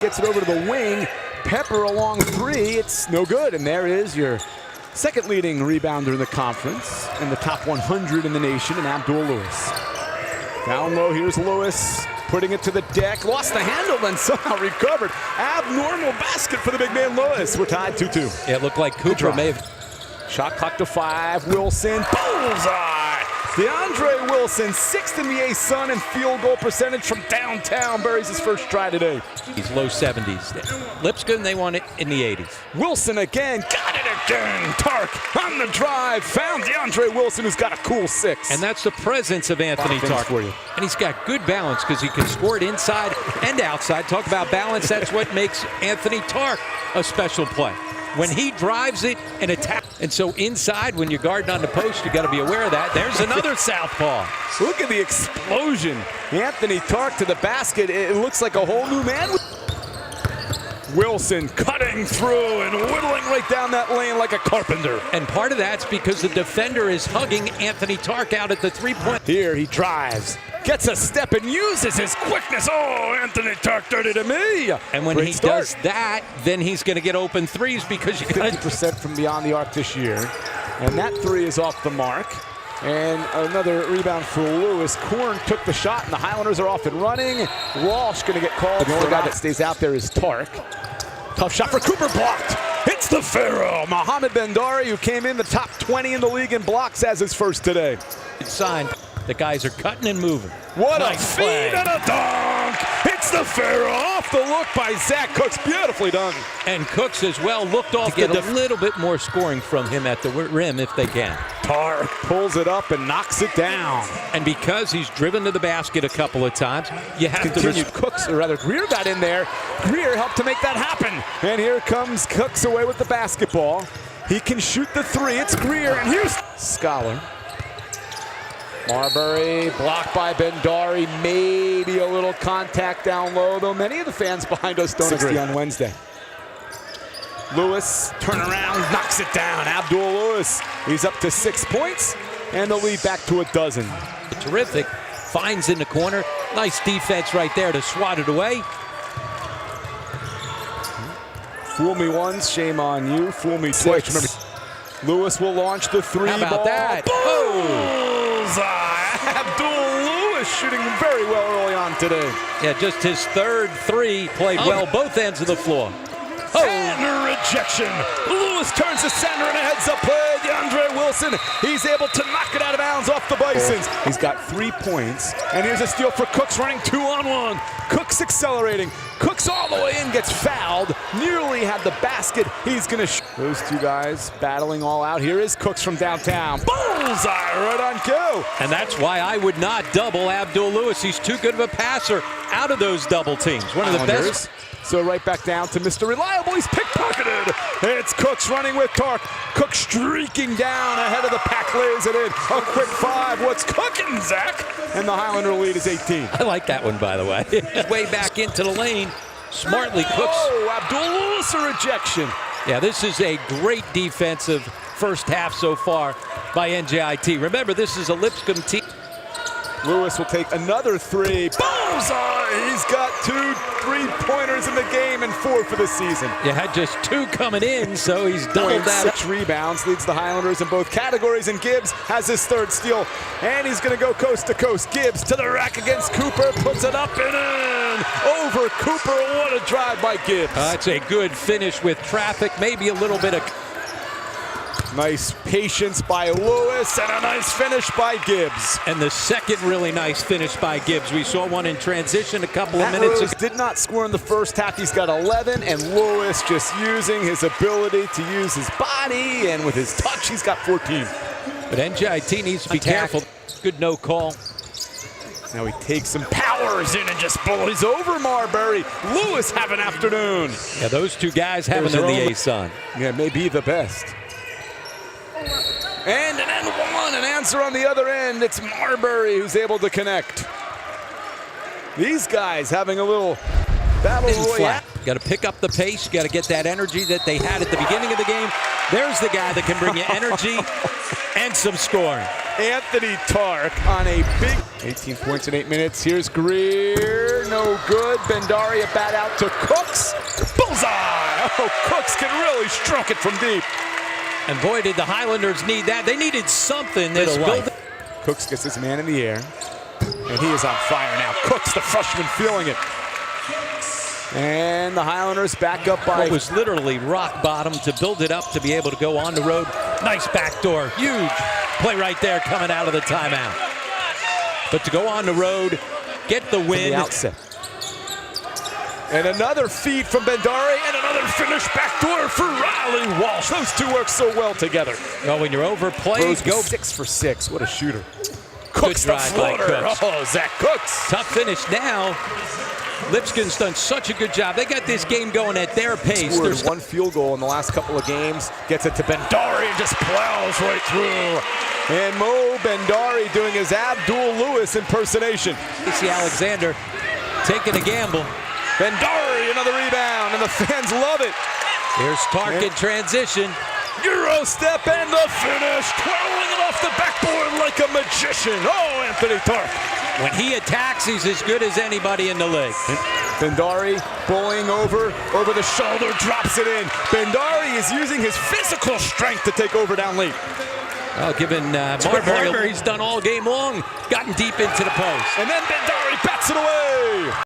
gets it over to the wing. Pepper along 3, it's no good. And there is your second leading rebounder in the conference and the top 100 in the nation, and Abdul Lewis. Down low, here's Lewis, putting it to the deck. Lost the handle, then somehow recovered. Abnormal basket for the big man Lewis. We're tied 2-2. Yeah, it looked like Cooper may have. Shot clock to 5. Wilson, bullseye! DeAndre Wilson, 6th in the A-Sun in field goal percentage from downtown. Buries his first try today. He's low 70s. Lipscomb, they want it in the 80s. Wilson again, got it again. Tark on the drive, found DeAndre Wilson, who's got a cool 6. And that's the presence of Anthony Tark. For you. And he's got good balance because he can score it inside and outside. Talk about balance, that's what makes Anthony Tark a special play. When he drives it and attacks. And so inside, when you're guarding on the post, you got to be aware of that. There's another southpaw. Look at the explosion. Anthony Tark to the basket. It looks like a whole new man. Wilson cutting through and whittling right down that lane like a carpenter. And part of that's because the defender is hugging Anthony Tark out at the three-point. Here he drives, gets a step and uses his quickness. Oh, Anthony Tark dirty to me. And when he does that, then he's going to get open threes because you got 50% from beyond the arc this year. And that 3 is off the mark. And another rebound for Lewis. Korn took the shot, and the Highlanders are off and running. Walsh going to get called. The only guy that stays out there is Tark. Tough shot for Cooper, blocked. It's the Pharaoh, Mohamed Bendari, who came in the top 20 in the league in blocks as his first today. It's signed. The guys are cutting and moving. What nice a feed and a dunk! It's the Pharaoh, off the look by Zach Cooks, beautifully done. And Cooks as well looked off to get a little bit more scoring from him at the rim if they can. Tark pulls it up and knocks it down. And because he's driven to the basket a couple of times, you have to Cooks, or rather Greer got in there. Greer helped to make that happen. And here comes Cooks away with the basketball. He can shoot the 3, it's Greer, and here's Scholar. Marbury blocked by Bendari, maybe a little contact down low, though many of the fans behind us don't agree on Wednesday. Lewis, turn around, knocks it down. Abdul Lewis, he's up to 6 points, and the lead back to 12. Terrific, finds in the corner. Nice defense right there to swat it away. Fool me once, shame on you. Fool me twice. Remember, Lewis will launch the 3 How about ball. that? Bullseye! Abdul Lewis shooting very well early on today. Yeah, just his 3rd 3 played well both ends of the floor. And a rejection. Lewis turns the center and a heads-up play. DeAndre Wilson, he's able to knock it out of bounds off the Bisons. He's got 3 points, and here's a steal for Cooks running 2-on-1. Cooks accelerating. Cooks all the way in, gets fouled. Nearly had the basket. He's going to shoot. Those 2 guys battling all out. Here is Cooks from downtown. Bullseye, right on cue. And that's why I would not double Abdul Lewis. He's too good of a passer out of those double teams. One of the best. So right back down to Mr. Reliable. He's pickpocketed. It's Cooks running with Tark. Cooks streaking down ahead of the pack, lays it in. A quick 5. What's cooking, Zach? And the Highlander lead is 18. I like that one, by the way. Way back into the lane. Smartly Cooks. Oh, Abdul Lewis, a rejection. Yeah, this is a great defensive first half so far by NJIT. Remember, this is a Lipscomb team. Lewis will take another 3. Bullseye! He's got 2 3-pointers in the game and 4 for the season. You had just 2 coming in, so he's doubled that. 6 rebounds, leads the Highlanders in both categories, and Gibbs has his 3rd steal. And he's going to go coast to coast. Gibbs to the rack against Cooper, puts it up and in. Over Cooper, what a drive by Gibbs. It's a good finish with traffic, maybe a little bit of... Nice patience by Lewis and a nice finish by Gibbs. And the second really nice finish by Gibbs. We saw one in transition a couple of minutes ago. Did not score in the first half. He's got 11, and Lewis just using his ability to use his body, and with his touch, he's got 14. But NJIT needs to be careful. Good no call. Now he takes some powers in and just bullies over Marbury. Lewis have an afternoon. Yeah, those 2 guys having in the A-Sun. Yeah, maybe the best. And an end one, an answer on the other end. It's Marbury who's able to connect. These guys having a little Battle and Royale. flat. Got to pick up the pace. Got to get that energy that they had at the beginning of the game. There's the guy that can bring you energy and some scoring. Anthony Tark on a big 18 points in 8 minutes. Here's Greer, no good. Bendaria bat out to Cooks. Bullseye! Oh, Cooks can really stroke it from deep. And boy, did the Highlanders need that. They needed something. This build. Cooks gets his man in the air, and he is on fire now. Cooks, the freshman, feeling it. And the Highlanders back up by... It was literally rock bottom to build it up to be able to go on the road. Nice backdoor, huge play right there coming out of the timeout. But to go on the road, get the win. The outset. And another feed from Bendari, and another finish backdoor for Riley Walsh. Those two work so well together. Well, when you're overplayed, Rose go 6 for 6. What a shooter. Cooks the drive by floater. Cooks. Oh, Zach Cooks. Tough finish now. Lipscomb's done such a good job. They got this game going at their pace. There's one field goal in the last couple of games. Gets it to Bendari and just plows right through. And Mo Bendari doing his Abdul Lewis impersonation. Casey Alexander taking a gamble. Bendari, another rebound, and the fans love it. Here's Tark in transition. Euro step and the finish. Twirling it off the backboard like a magician. Oh, Anthony Tark. When he attacks, he's as good as anybody in the league. Bendari bowling over the shoulder, drops it in. Bendari is using his physical strength to take over down late. Well, given Marbury, he's done all game long, gotten deep into the post. And then Bendari bats it away.